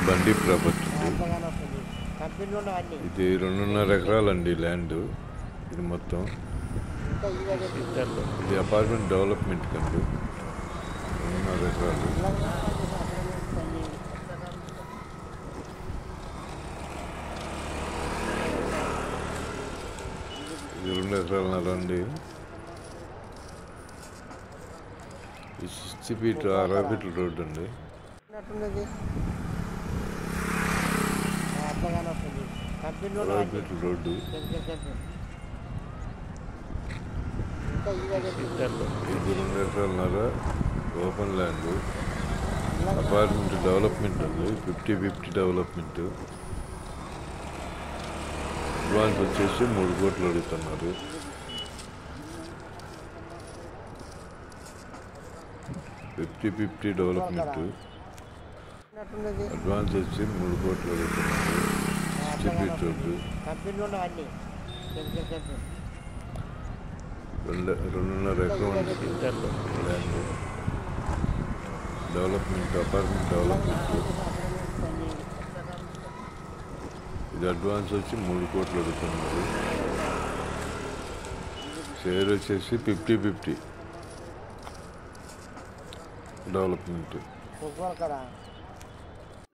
బండి ప్రాపర్టీ ఇది 2.5 ఎకరాలండి ల్యాండ్. ఇది మొత్తం ఇది అపార్ట్మెంట్ డెవలప్మెంట్ కండి. 2.5 ఎకరాలు. ఇది 2 ఎకరాలన్నర అండి. ఈ 60 ఫీట్ 60 ఫీట్ల రోడ్డు అండి. 60 ఫీట్ల రోడ్డు. ఇది 2 ఎకరాలన్నర ఓపెన్ ల్యాండ్. అపార్ట్మెంట్ డెవలప్మెంట్ అండి. 50-50 డెవలప్మెంట్. అడ్వాన్స్ వచ్చేసి 3 కోట్లు అడుగుతున్నారు. 50-50 డెవలప్మెంట్. అడ్వాన్స్ వచ్చి 3 కోట్లు అడుగుతున్నారు. 60 ఫీట్ రోడ్డు. 2.5 ఎకరం ల్యాండ్. Development apartment development. ఇది అడ్వాన్స్ వచ్చి 3 కోట్లు అడుగుతున్నారు. షేర్ వచ్చేసి 50-50 డెవలప్మెంట్.